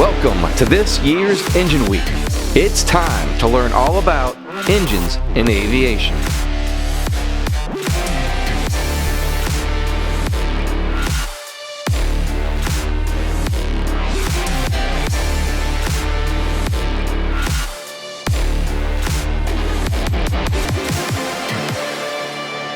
Welcome to this year's Engine Week. It's time to learn all about engines in aviation.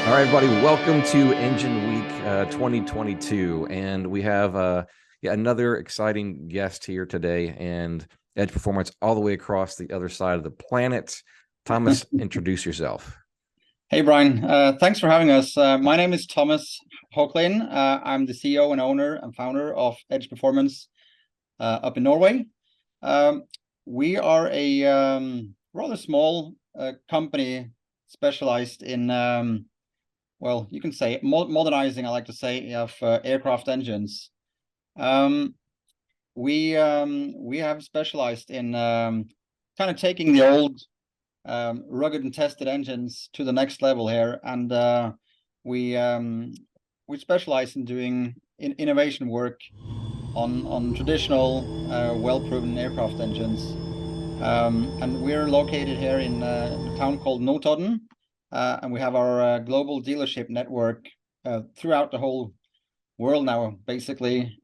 All right, everybody, welcome to Engine Week 2022, and we have another exciting guest here today, and Edge Performance all the way across the other side of the planet. Thomas, introduce yourself. Hey, Brian. Thanks for having us. My name is Thomas Hoklin. I'm the CEO and owner and founder of Edge Performance up in Norway. We are a rather small company specialized in, well, you can say modernizing, I like to say, of aircraft engines. We have specialized in kind of taking the old rugged and tested engines to the next level here, and we specialize in doing innovation work on traditional well-proven aircraft engines, and we're located here in a town called Notodden, and we have our global dealership network throughout the whole world now, basically,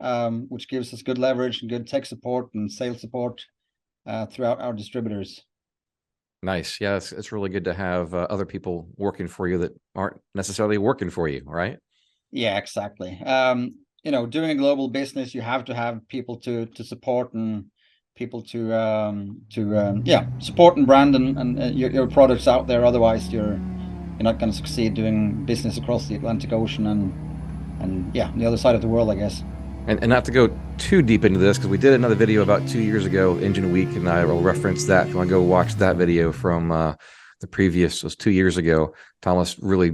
which gives us good leverage and good tech support and sales support throughout our distributors. Nice. Yeah, it's really good to have other people working for you that aren't necessarily working for you, right? Yeah, exactly. You know, doing a global business, you have to have people to support and people to support and brand and your products out there. Otherwise, you're not going to succeed doing business across the Atlantic Ocean and yeah, the other side of the world, I guess. And not to go too deep into this, because we did another video about 2 years ago, Engine Week, and I will reference that. If you want to go watch that video from the previous, was 2 years ago, Thomas really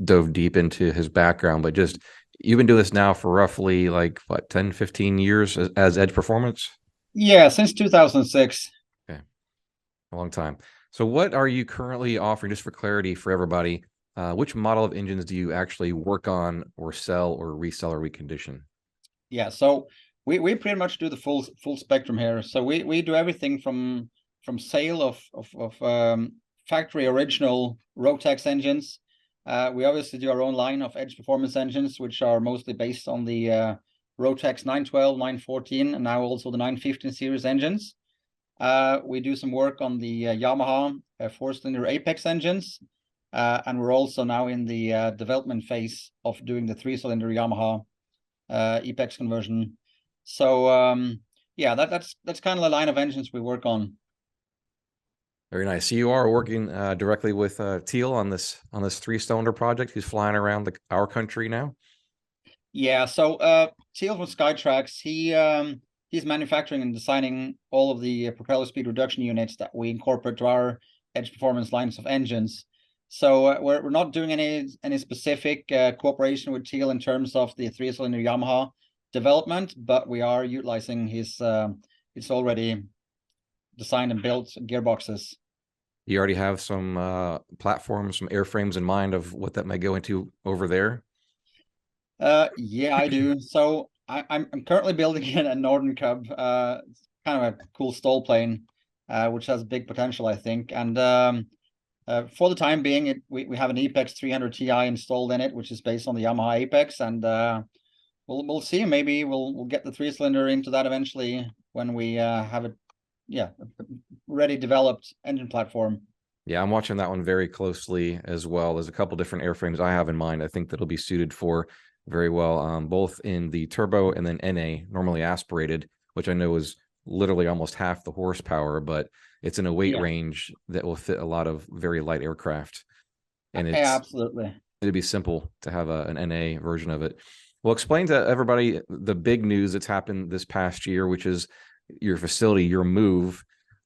dove deep into his background. But just, you've been doing this now for roughly like, what, 10, 15 years as Edge Performance? Yeah, since 2006. Okay, a long time. So what are you currently offering, just for clarity for everybody? Which model of engines do you actually work on or sell or resell or recondition? Yeah, so we pretty much do the full spectrum here. So we do everything from sale of factory original Rotax engines. We obviously do our own line of Edge Performance engines, which are mostly based on the Rotax 912, 914, and now also the 915 series engines. We do some work on the Yamaha four-cylinder Apex engines. And we're also now in the development phase of doing the three-cylinder Yamaha Apex conversion. So yeah, that's kind of the line of engines we work on. Very nice. So you are working directly with Teal on this three-cylinder project. He's flying around our country now. Yeah. So Teal from Skytrax, he's manufacturing and designing all of the propeller speed reduction units that we incorporate to our Edge Performance lines of engines. So we're not doing any specific cooperation with Teal in terms of the three-cylinder Yamaha development, but we are utilizing his already designed and built gearboxes. You already have some platforms, some airframes in mind of what that may go into over there? Yeah, I do. So I'm currently building a Northern Cub, kind of a cool stall plane, which has big potential, I think, and for the time being, we have an Apex 300 Ti installed in it, which is based on the Yamaha Apex, and we'll see. Maybe we'll get the three-cylinder into that eventually when we have a ready developed engine platform. Yeah, I'm watching that one very closely as well. There's a couple different airframes I have in mind. I think that'll be suited for very well, both in the turbo and then NA, normally aspirated, which I know is literally almost half the horsepower, but it's in a weight range that will fit a lot of very light aircraft. And it's absolutely, it'd be simple to have an NA version of it. Well, explain to everybody the big news that's happened this past year, which is your facility, your move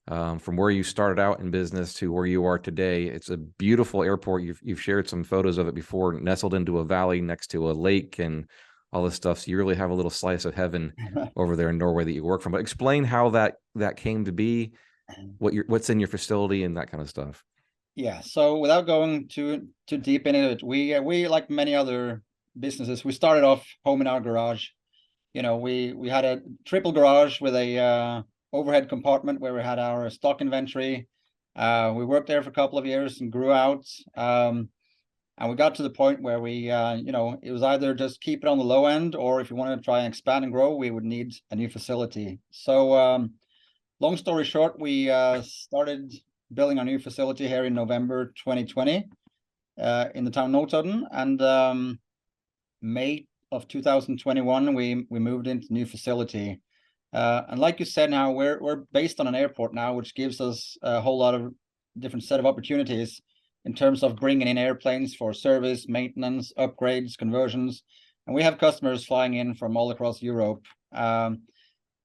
from where you started out in business to where you are today. It's a beautiful airport. You've shared some photos of it before, nestled into a valley next to a lake and all this stuff. So you really have a little slice of heaven over there in Norway that you work from. But explain how that came to be, what's in your facility and that kind of stuff. Yeah. So without going too deep into it, we like many other businesses, we started off home in our garage. we had a triple garage with a overhead compartment where we had our stock inventory. We worked there for a couple of years and grew out. And we got to the point where we, it was either just keep it on the low end, or if you wanted to try and expand and grow, we would need a new facility. So long story short, we started building our new facility here in November 2020 in the town of Notodden. And May of 2021, we moved into the new facility. And like you said, now we're based on an airport now, which gives us a whole lot of different set of opportunities in terms of bringing in airplanes for service, maintenance, upgrades, conversions. And we have customers flying in from all across Europe. And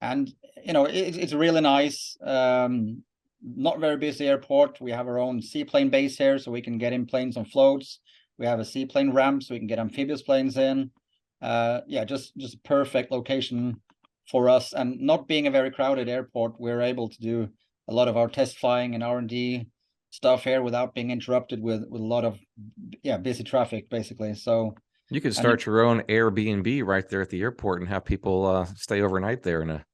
it's really nice. Not very busy airport. We have our own seaplane base here, so we can get in planes on floats. We have a seaplane ramp, so we can get amphibious planes in. Just a perfect location for us. And not being a very crowded airport, we're able to do a lot of our test flying and R&D stuff here without being interrupted with a lot of busy traffic, basically. So you could start your own Airbnb right there at the airport and have people stay overnight there in a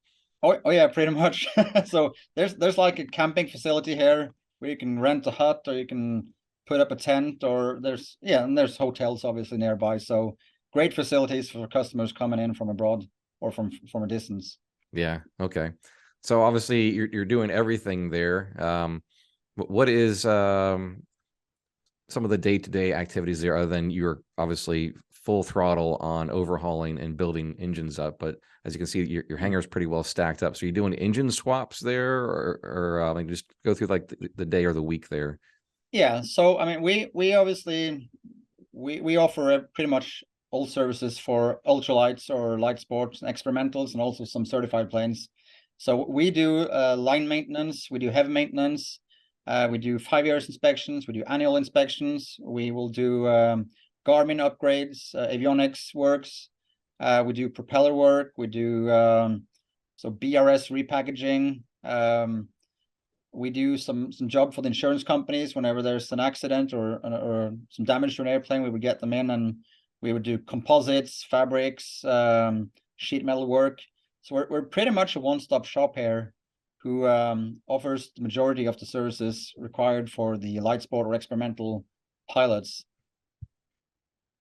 Oh yeah, pretty much. So there's like a camping facility here where you can rent a hut, or you can put up a tent, or and there's hotels obviously nearby. So great facilities for customers coming in from abroad or from a distance. Yeah. Okay. So obviously you're doing everything there. What is some of the day-to-day activities there, other than you're obviously full throttle on overhauling and building engines up? But as you can see, your hangar is pretty well stacked up. So you're doing engine swaps there, or like just go through like the day or the week there? Yeah. So I mean, we obviously we offer pretty much all services for ultralights or light sports and experimentals, and also some certified planes. So we do line maintenance, we do heavy maintenance. We do 5 years inspections. We do annual inspections. We will do Garmin upgrades, avionics works. We do propeller work. We do BRS repackaging. We do some job for the insurance companies whenever there's an accident or some damage to an airplane. We would get them in, and we would do composites, fabrics, sheet metal work. So we're pretty much a one-stop shop here, who offers the majority of the services required for the light sport or experimental pilots.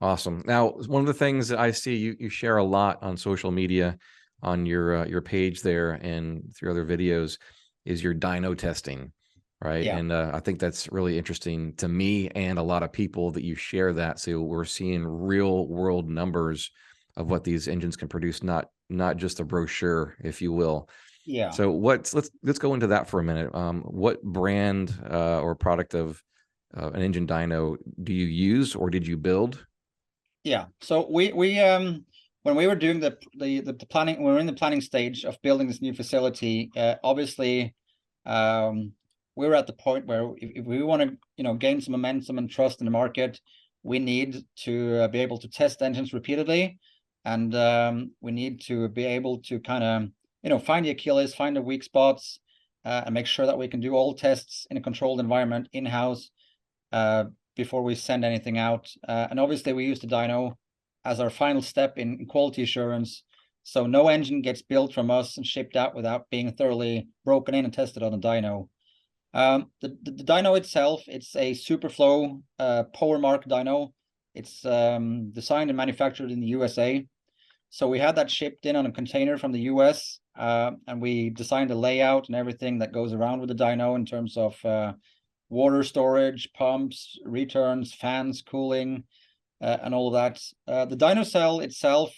Awesome. Now, one of the things that I see you share a lot on social media, on your page there and through other videos, is your dyno testing, right? Yeah. And I think that's really interesting to me and a lot of people that you share that. So we're seeing real world numbers of what these engines can produce, not just a brochure, if you will. Yeah. So let's go into that for a minute. What brand or product of an engine dyno do you use, or did you build? Yeah. So we when we were doing the planning, we were in the planning stage of building this new facility. Obviously, we were at the point where if we want to gain some momentum and trust in the market, we need to be able to test engines repeatedly, and we need to be able to kind of find the Achilles, find the weak spots, and make sure that we can do all tests in a controlled environment in-house before we send anything out. And obviously we use the dyno as our final step in quality assurance. So no engine gets built from us and shipped out without being thoroughly broken in and tested on the dyno. The dyno itself, it's a Superflow PowerMark dyno. It's designed and manufactured in the USA. So we had that shipped in on a container from the US, and we designed the layout and everything that goes around with the dyno in terms of water storage, pumps, returns, fans, cooling, and all of that. The dyno cell itself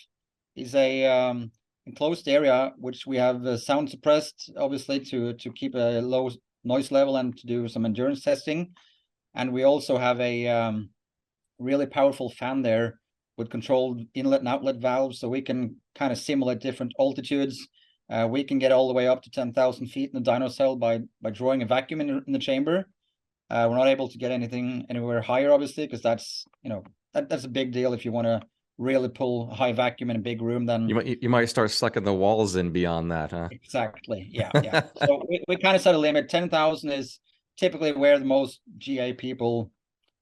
is a enclosed area which we have sound suppressed, obviously, to keep a low noise level and to do some endurance testing. And we also have a really powerful fan there with controlled inlet and outlet valves, so we can kind of simulate different altitudes. We can get all the way up to 10,000 feet in the dyno cell by drawing a vacuum in the chamber. We're not able to get anything anywhere higher, obviously, because that's that's a big deal. If you want to really pull a high vacuum in a big room, then you might start sucking the walls in beyond that, huh? Exactly. Yeah. So we kind of set a limit. 10,000 is typically where the most GA people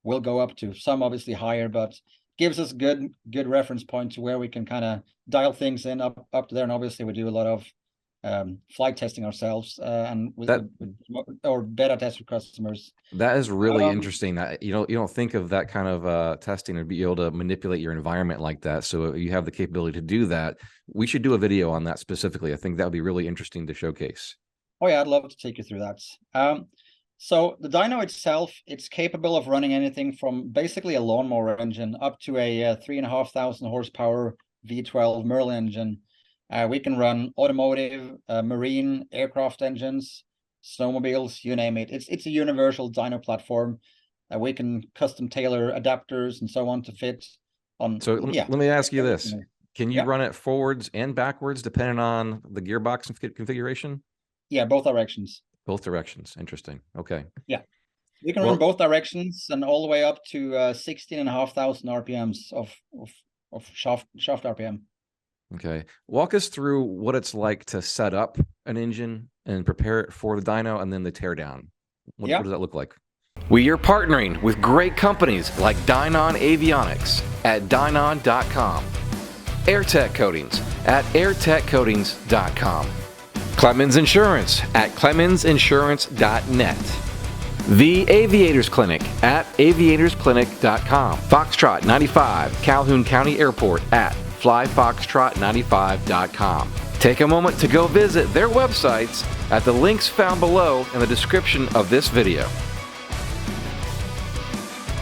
will go up to. Some obviously higher, but gives us good reference point to where we can kind of dial things in up to there. And obviously we do a lot of flight testing ourselves and with or beta test with customers. That is really interesting. That you don't think of that kind of testing and be able to manipulate your environment like that. So you have the capability to do that. We should do a video on that specifically. I think that would be really interesting to showcase. Oh yeah, I'd love to take you through that. So the dyno itself, it's capable of running anything from basically a lawnmower engine up to a 3,500 horsepower V12 Merlin engine. We can run automotive, marine, aircraft engines, snowmobiles, you name it. It's a universal dyno platform. We can custom tailor adapters and so on to fit on. So let me ask you this: can you Yeah. run it forwards and backwards depending on the gearbox configuration? Yeah, both directions. Both directions. Interesting. Okay. Yeah, we can run both directions and all the way up to 16,500 RPMs of shaft RPM. Okay. Walk us through what it's like to set up an engine and prepare it for the dyno and then the teardown. What does that look like? We are partnering with great companies like Dynon Avionics at dynon.com, Airtech Coatings at airtechcoatings.com, Clemens Insurance at clemensinsurance.net, The Aviators Clinic at aviatorsclinic.com, Foxtrot 95, Calhoun County Airport at flyfoxtrot95.com. Take a moment to go visit their websites at the links found below in the description of this video.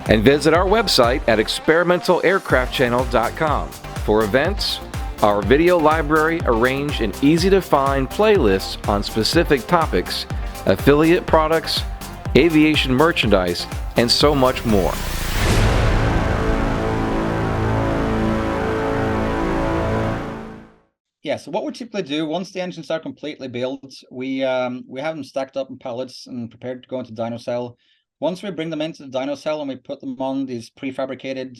And visit our website at experimentalaircraftchannel.com for events, our video library arranged in easy-to-find playlists on specific topics, affiliate products, aviation merchandise, and so much more. Yeah, so what we typically do once the engines are completely built, we have them stacked up in pallets and prepared to go into dyno cell. Once we bring them into the dyno cell and we put them on these prefabricated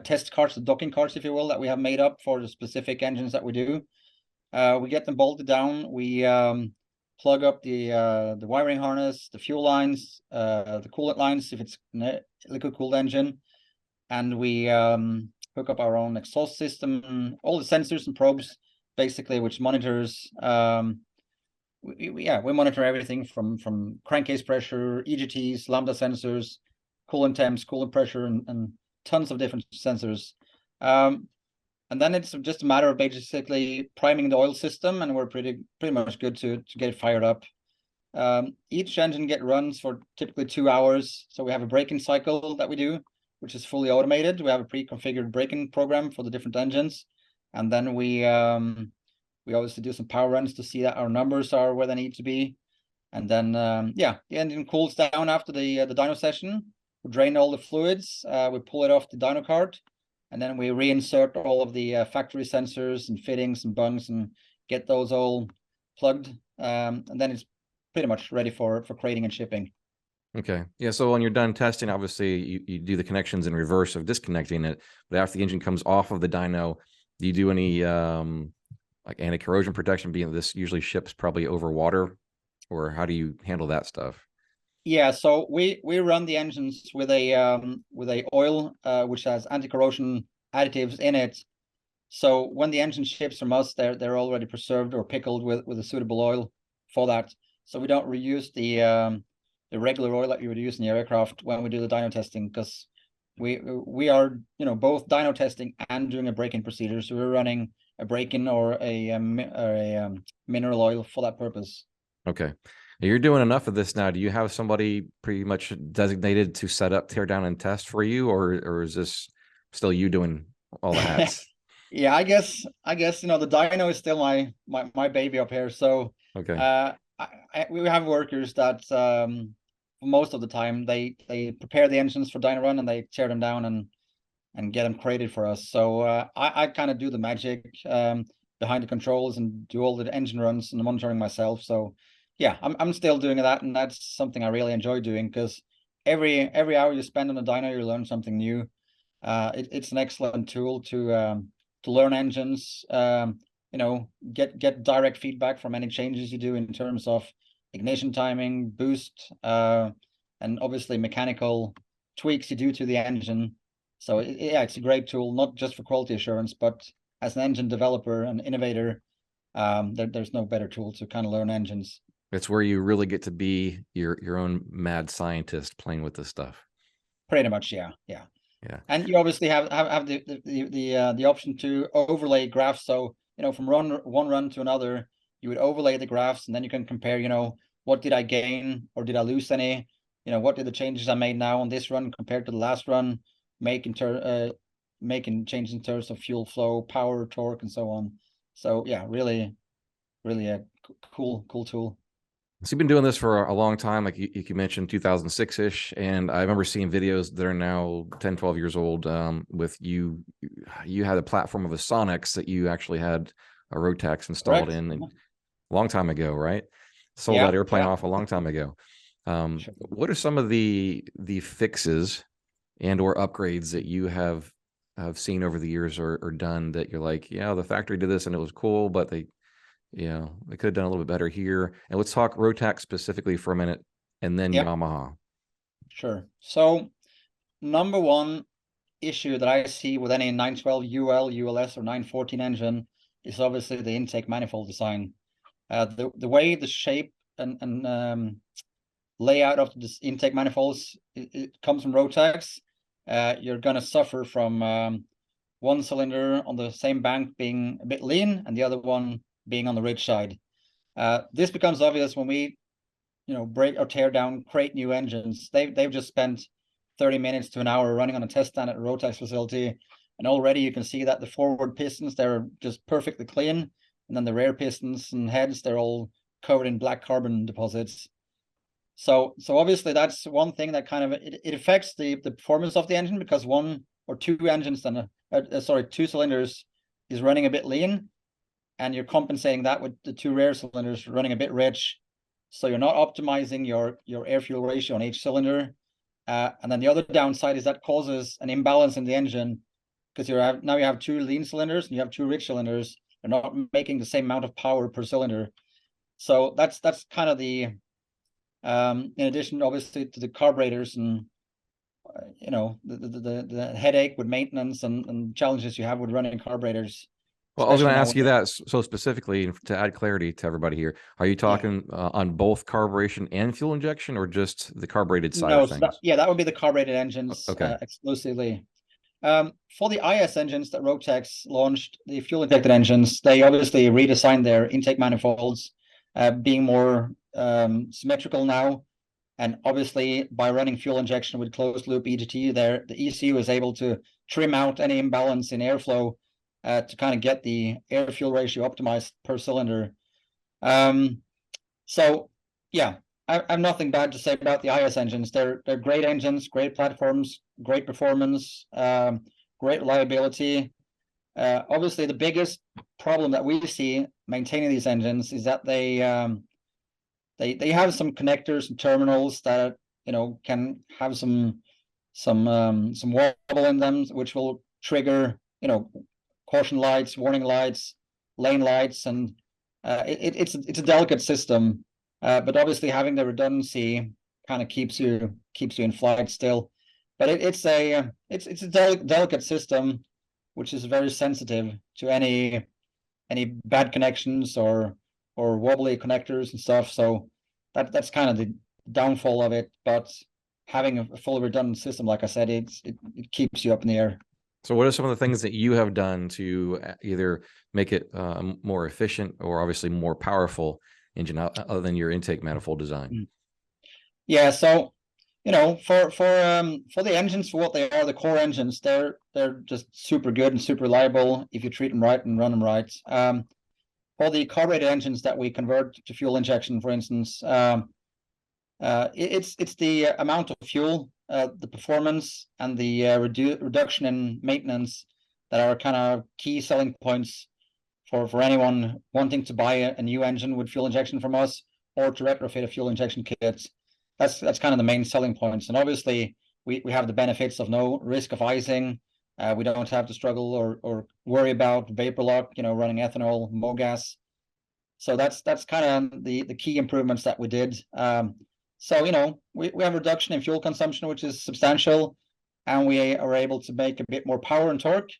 test carts, the docking carts, if you will, that we have made up for the specific engines that we do, we get them bolted down. We plug up the wiring harness, the fuel lines, the coolant lines if it's liquid cooled engine, and we hook up our own exhaust system, all the sensors and probes, basically, which monitors. We monitor everything from crankcase pressure, EGTs, lambda sensors, coolant temps, coolant pressure, and tons of different sensors. And then it's just a matter of basically priming the oil system, and we're pretty much good to get it fired up. Each engine runs for typically 2 hours. So we have a braking cycle that we do, which is fully automated. We have a pre-configured braking program for the different engines, and then we obviously do some power runs to see that our numbers are where they need to be. And then the engine cools down after the dyno session. We drain all the fluids. We pull it off the dyno cart, and then we reinsert all of the factory sensors and fittings and bungs and get those all plugged. And then it's pretty much ready for crating and shipping. Okay. Yeah. So when you're done testing, obviously you do the connections in reverse of disconnecting it. But after the engine comes off of the dyno, do you do any like anti-corrosion protection, being this usually ships probably over water, or how do you handle that stuff? Yeah, so we run the engines with a oil which has anti-corrosion additives in it. So when the engine ships from us, they're already preserved or pickled with a suitable oil for that. So we don't reuse the regular oil that you would use in the aircraft when we do the dyno testing, because we are both dyno testing and doing a break-in procedure. So we're running a break-in or a mineral oil for that purpose. Okay. You're doing enough of this now. Do you have somebody pretty much designated to set up, tear down, and test for you, or is this still you doing all the hats? Yeah, I guess the dyno is still my baby up here. So okay, we have workers that most of the time they prepare the engines for dyno run and they tear them down and get them crated for us. So I kind of do the magic behind the controls and do all the engine runs and the monitoring myself. So yeah, I'm still doing that, and that's something I really enjoy doing, because every hour you spend on a dyno, you learn something new. It's an excellent tool to learn engines. Get direct feedback from any changes you do in terms of ignition timing, boost, and obviously mechanical tweaks you do to the engine. So yeah, it's a great tool, not just for quality assurance, but as an engine developer and innovator, there's no better tool to kind of learn engines. It's where you really get to be your own mad scientist playing with this stuff. Pretty much, yeah. Yeah. And you obviously have the option to overlay graphs. So, from one run to another, you would overlay the graphs, and then you can compare, what did I gain or did I lose any? What did the changes I made now on this run compared to the last run making changes in terms of fuel flow, power, torque, and so on. So yeah, really, really a cool tool. So you've been doing this for a long time, like you mentioned 2006-ish, and I remember seeing videos that are now 10, 12 years old with you had a platform of a Sonics that you actually had a Rotax installed Correct. in a long time ago, right? Sold Yeah, that airplane yeah. off a long time ago. Sure. What are some of the fixes and or upgrades that you have seen over the years or done that you're like, yeah, the factory did this and it was cool, but they could have done a little bit better here. And let's talk Rotax specifically for a minute, and then Yep. Yamaha. Sure. So number one issue that I see with any 912 UL, ULS, or 914 engine is obviously the intake manifold design. The way the shape and layout of this intake manifolds it comes from Rotax. You're going to suffer from one cylinder on the same bank being a bit lean and the other one being on the rich side. This becomes obvious when we, break or tear down, create new engines. They've just spent 30 minutes to an hour running on a test stand at a Rotax facility, and already you can see that the forward pistons, they're just perfectly clean, and then the rear pistons and heads, they're all covered in black carbon deposits. So obviously that's one thing that kind of it affects the performance of the engine, because one or two engines and two cylinders is running a bit lean, and you're compensating that with the two rear cylinders running a bit rich. So you're not optimizing your air fuel ratio on each cylinder. And then the other downside is that causes an imbalance in the engine, because you have two lean cylinders and you have two rich cylinders. They're not making the same amount of power per cylinder. So that's kind of the in addition, obviously, to the carburetors and the headache with maintenance and challenges you have with running carburetors. Well, I was going Especially to now ask you that. So specifically, to add clarity to everybody here, are you talking on both carburation and fuel injection, or just the carbureted side No, of so things? that would be the carbureted engines Okay. exclusively. For the IS engines that Rotax launched, the fuel injected engines, they obviously redesigned their intake manifolds, being more symmetrical now. And obviously, by running fuel injection with closed loop EGT, the ECU is able to trim out any imbalance in airflow to kind of get the air fuel ratio optimized per cylinder. So yeah, I have nothing bad to say about the IS engines. They're great engines, great platforms, great performance, great reliability. Obviously, the biggest problem that we see maintaining these engines is that they have some connectors and terminals that can have some wobble in them, which will trigger caution lights, warning lights, lane lights, and it's a delicate system. But obviously, having the redundancy kind of keeps you in flight still. But it's a delicate system, which is very sensitive to any bad connections or wobbly connectors and stuff. So that's kind of the downfall of it. But having a fully redundant system, like I said, it keeps you up in the air. So what are some of the things that you have done to either make it more efficient or obviously more powerful engine other than your intake manifold design? Yeah, so for the engines, for what they are, the core engines, they're just super good and super reliable if you treat them right and run them right. For the carbureted engines that we convert to fuel injection, for instance, it's the amount of fuel, the performance, and the reduction in maintenance that are kind of key selling points for anyone wanting to buy a new engine with fuel injection from us, or to retrofit a fuel injection kit. That's kind of the main selling points. And obviously, we have the benefits of no risk of icing. We don't have to struggle or worry about vapor lock, running ethanol, MoGas. So that's kind of the key improvements that we did. So we have a reduction in fuel consumption, which is substantial. and we are able to make a bit more power and torque.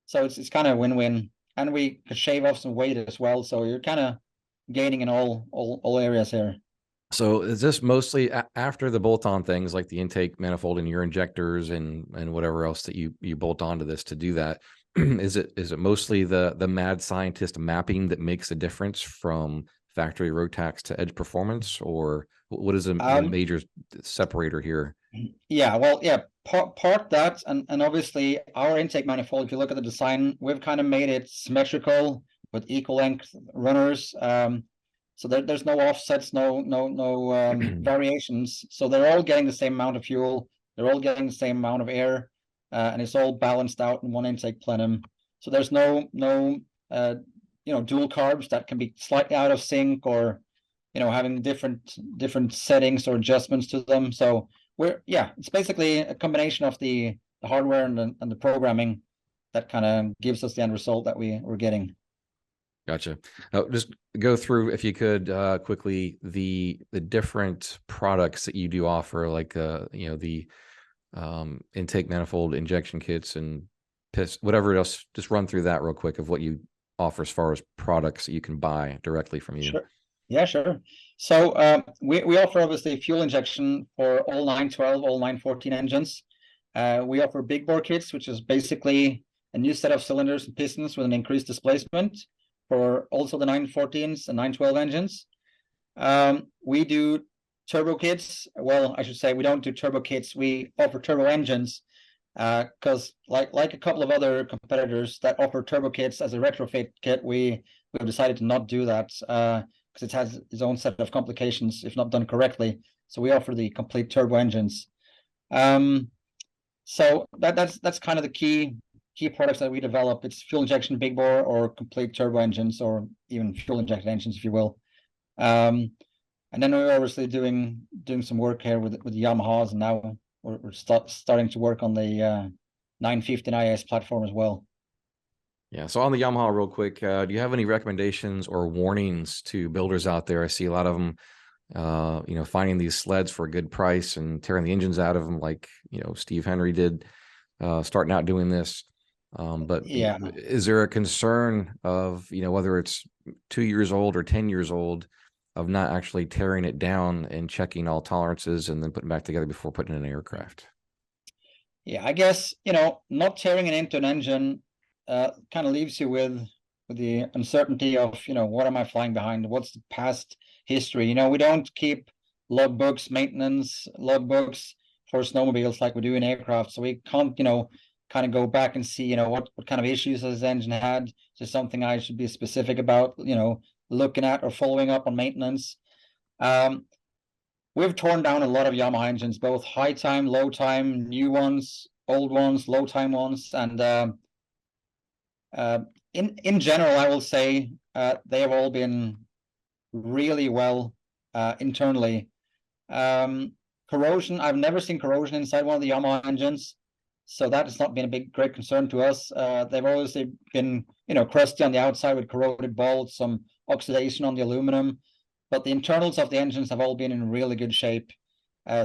So it's kind of a win-win, and we could shave off some weight as well. So you're kind of gaining in all areas here. So is this mostly after the bolt-on things like the intake manifold and your injectors and whatever else that you bolt onto this to do that? Is it mostly the mad scientist mapping that makes a difference from factory Rotax to edge performance, or what is the major separator here? Yeah, well, yeah, part that, and obviously our intake manifold, if you look at the design, we've kind of made it symmetrical with equal length runners. So there's no offsets, no variations. So they're all getting the same amount of fuel. They're all getting the same amount of air, and it's all balanced out in one intake plenum. So there's no dual carbs that can be slightly out of sync, or having different settings or adjustments to them. So it's basically a combination of the hardware and the programming that kind of gives us the end result that we're getting. Gotcha. Just go through, if you could, quickly the different products that you do offer, like the intake manifold, injection kits, and whatever else. Just run through that real quick of what you offer as far as products that you can buy directly from you. Sure. Yeah, sure. So we offer obviously fuel injection for all 912, all 914 engines. We offer big bore kits, which is basically a new set of cylinders and pistons with an increased displacement for also the 914s and 912 engines. We do turbo kits. Well, I should say we don't do turbo kits. We offer turbo engines because like a couple of other competitors that offer turbo kits as a retrofit kit, we've decided to not do that because it has its own set of complications if not done correctly. So we offer the complete turbo engines. So that's kind of the key products that we develop. It's fuel injection big bore or complete turbo engines, or even fuel injected engines, if you will. And then we're obviously doing some work here with the Yamahas, and now we're starting to work on the 915 IS platform as well. Yeah. So on the Yamaha, real quick, do you have any recommendations or warnings to builders out there? I see a lot of them, finding these sleds for a good price and tearing the engines out of them, like Steve Henry did, starting out doing this. But yeah, is there a concern of whether it's 2 years old or 10 years old, of not actually tearing it down and checking all tolerances and then putting it back together before putting in an aircraft? Yeah, I guess not tearing it into an engine kind of leaves you with the uncertainty of what am I flying behind? What's the past history? We don't keep logbooks, maintenance logbooks for snowmobiles like we do in aircraft, so we can't kind of go back and see what kind of issues this engine had. Is there something I should be specific about looking at or following up on maintenance? We've torn down a lot of Yamaha engines, both high time, low time, new ones, old ones, low time ones, and in general, I will say they have all been really well internally. Corrosion, I've never seen corrosion inside one of the Yamaha engines, so that has not been a great concern to us. They've always been crusty on the outside with corroded bolts, some oxidation on the aluminum, but the internals of the engines have all been in really good shape.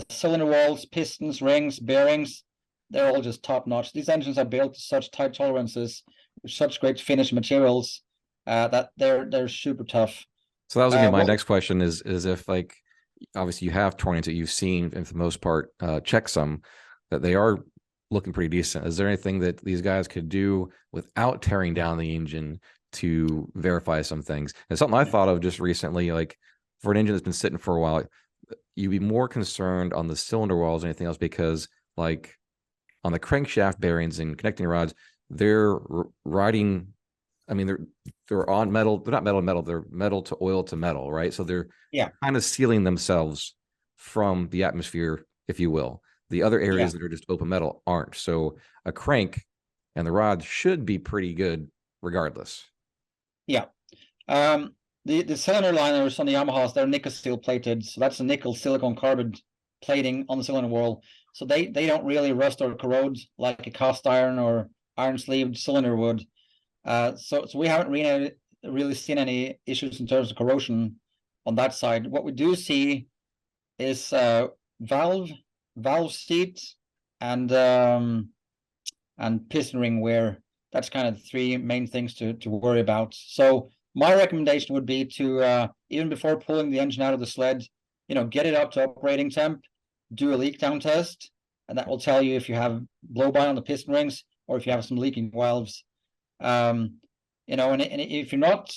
Cylinder walls, pistons, rings, bearings, they're all just top notch. These engines are built to such tight tolerances with such great finish materials that they're super tough. So that was gonna be my next question is if, like, obviously you have tornadoes that you've seen, and for the most part check some, that they are looking pretty decent. Is there anything that these guys could do without tearing down the engine to verify some things? And something I thought of just recently, like for an engine that's been sitting for a while, you'd be more concerned on the cylinder walls than anything else, because like on the crankshaft bearings and connecting rods, they're riding, I mean, they're on metal. They're not metal to metal. They're metal to oil to metal, right? So they're kind of sealing themselves from the atmosphere, if you will. The other areas that are just open metal aren't. So a crank and the rods should be pretty good regardless. Yeah. The cylinder liners on the Yamahas, they're nickel steel plated. So that's a nickel silicon carbide plating on the cylinder wall. So they don't really rust or corrode like a cast iron or iron sleeved cylinder would. So we haven't really seen any issues in terms of corrosion on that side. What we do see is valve seat and piston ring wear. That's kind of the three main things to worry about. So my recommendation would be to even before pulling the engine out of the sled, get it up to operating temp, do a leak down test, and that will tell you if you have blow by on the piston rings or if you have some leaking valves. And if you're not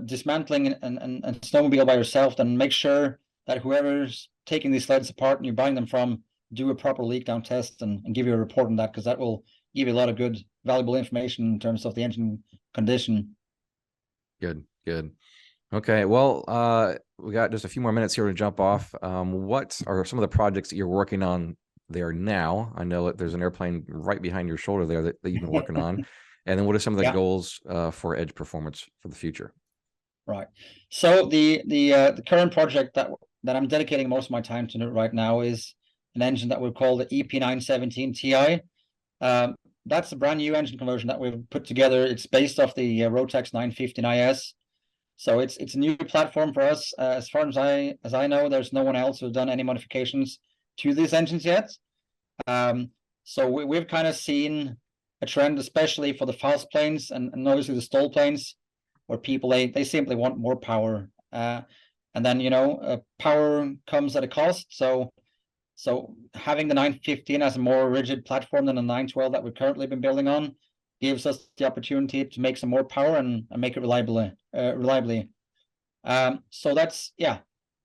dismantling and snowmobile by yourself, then make sure that whoever's taking these sleds apart and you're buying them from do a proper leak down test and give you a report on that, because that will give you a lot of good, valuable information in terms of the engine condition. Good. Okay, well, we got just a few more minutes here to jump off. What are some of the projects that you're working on there now? I know that there's an airplane right behind your shoulder there that you've been working on. And then what are some of the goals for Edge Performance for the future? Right. So the current project that I'm dedicating most of my time to right now is an engine that we call the EP917 Ti. That's a brand new engine conversion that we've put together. It's based off the Rotax 915 IS. So it's a new platform for us. As far as I know, there's no one else who's done any modifications to these engines yet. So we've kind of seen a trend, especially for the fast planes and obviously the stall planes, where people they simply want more power. And then power comes at a cost. So having the 915 as a more rigid platform than the 912 that we've currently been building on gives us the opportunity to make some more power and make it reliably. So that's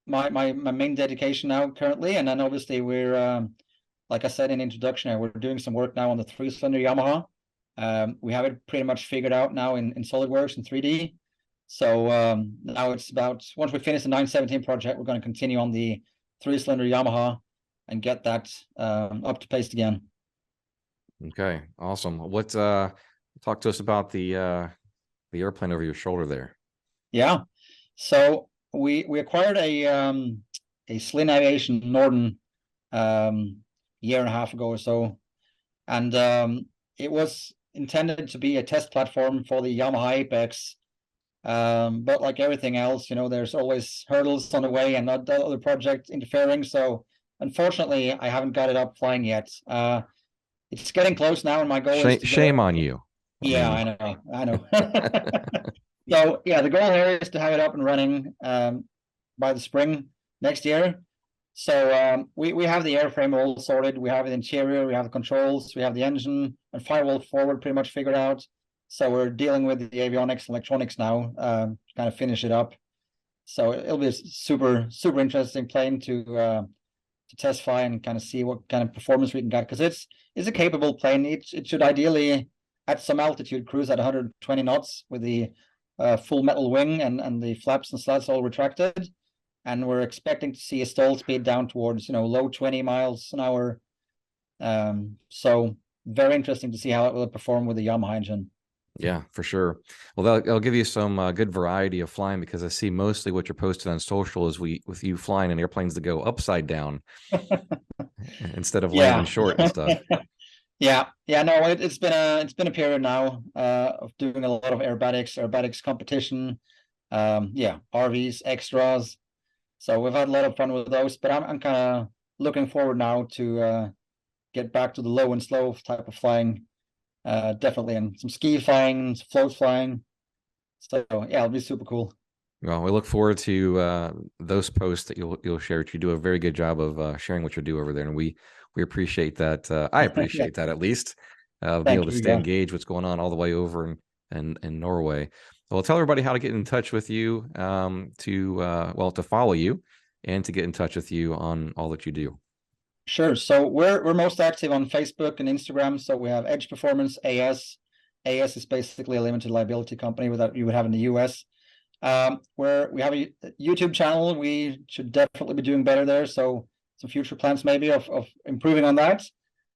my main dedication now currently. And then obviously we're like I said in introduction, we're doing some work now on the 3-cylinder Yamaha. We have it pretty much figured out now in SolidWorks and 3D. So now it's about, once we finish the 917 project, we're going to continue on the 3-cylinder Yamaha and get that up to pace again. Okay, awesome. What talk to us about the airplane over your shoulder there? Yeah, so we acquired a Slin Aviation Norden year and a half ago or so, and it was intended to be a test platform for the Yamaha Apex. But like everything else, there's always hurdles on the way and other projects interfering. So unfortunately, I haven't got it up flying yet. It's getting close now, and my goal is to shame on you. Yeah, I know. So yeah, the goal here is to have it up and running by the spring next year. So we have the airframe all sorted. We have the interior, we have the controls, we have the engine and firewall forward pretty much figured out. So we're dealing with the avionics and electronics now, kind of finish it up. So it'll be a super interesting plane to test fly and kind of see what kind of performance we can get, because it's a capable plane. It should ideally at some altitude cruise at 120 knots with the full metal wing and the flaps and slats all retracted. And we're expecting to see a stall speed down towards low 20 miles an hour. So very interesting to see how it will perform with the Yamaha engine. Yeah, for sure. Well, that'll give you some good variety of flying, because I see mostly what you're posting on social is with you flying in airplanes that go upside down instead of landing short and stuff. No, it's been a period now of doing a lot of aerobatics competition, RVs, extras. So we've had a lot of fun with those, but I'm kind of looking forward now to get back to the low and slow type of flying. Definitely, and some ski flying, some float flying. So yeah, it'll be super cool. Well, we look forward to those posts that you'll share. You do a very good job of sharing what you do over there, and we appreciate that. I appreciate that, at least being able to stay engaged what's going on all the way over in Norway. Well, tell everybody how to get in touch with you, to follow you and to get in touch with you on all that you do. Sure. So we're most active on Facebook and Instagram. So we have Edge Performance AS. AS is basically a limited liability company that you would have in the US. Where we have a YouTube channel. We should definitely be doing better there. So some future plans maybe of improving on that.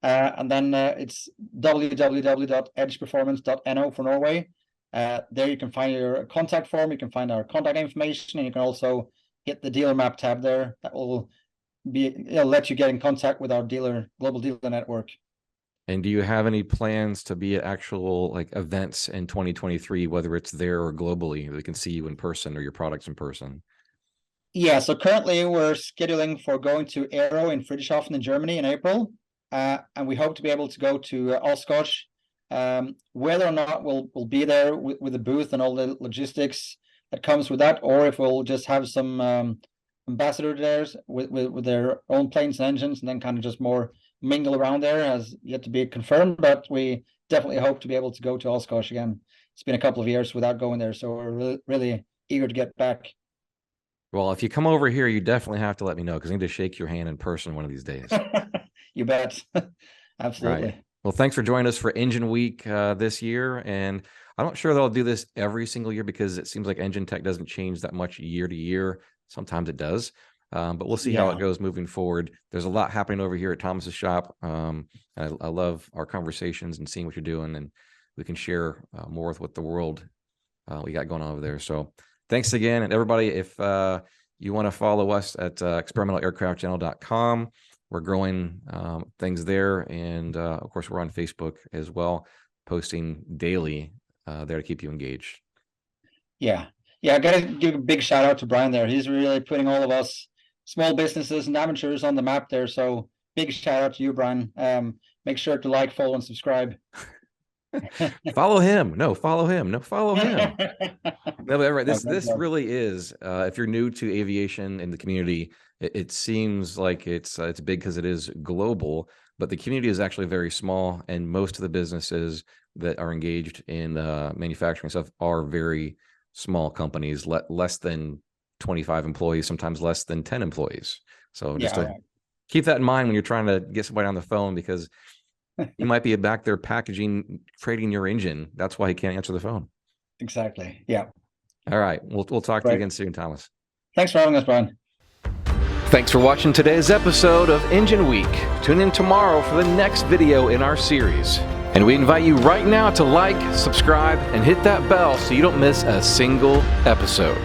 And then it's www.edgeperformance.no for Norway. There you can find your contact form. You can find our contact information, and you can also hit the dealer map tab there. That will let you get in contact with our global dealer network. And do you have any plans to be at actual events in 2023, whether it's there or globally, they can see you in person or your products in person? Yeah, so currently we're scheduling for going to Aero in Friedrichshafen in Germany in April, and we hope to be able to go to Oshkosh. Whether or not we'll be there with the booth and all the logistics that comes with that, or if we'll just have some ambassador there with their own planes and engines, and then kind of just more mingle around there, has yet to be confirmed. But we definitely hope to be able to go to Oshkosh again. It's been a couple of years without going there, so we're really eager to get back. Well, if you come over here, you definitely have to let me know, because I need to shake your hand in person one of these days. You bet. Absolutely. Right. Well, thanks for joining us for Engine Week this year. And I'm not sure that I'll do this every single year, because it seems like engine tech doesn't change that much year to year. Sometimes it does. But we'll see how it goes moving forward. There's a lot happening over here at Thomas's shop. I love our conversations and seeing what you're doing, and we can share more with what the world we got going on over there. So thanks again. And everybody, if you want to follow us at experimentalaircraftchannel.com, we're growing things there. And of course, we're on Facebook as well, posting daily there to keep you engaged. Yeah. I got to give a big shout out to Brian there. He's really putting all of us small businesses and amateurs on the map there. So big shout out to you, Brian. Make sure to like, follow, and subscribe. Follow him. No, follow him. No, follow him. No, but right. This really is. If you're new to aviation in the community, it seems like it's big because it is global, but the community is actually very small, and most of the businesses that are engaged in manufacturing stuff are very small companies, less than 25 employees, sometimes less than 10 employees. So just keep that in mind when you're trying to get somebody on the phone, because you might be back there packaging, trading your engine. That's why he can't answer the phone. Exactly. Yeah. All right. We'll talk to you again soon, Thomas. Thanks for having us, Brian. Thanks for watching today's episode of Engine Week. Tune in tomorrow for the next video in our series. And we invite you right now to like, subscribe, and hit that bell so you don't miss a single episode.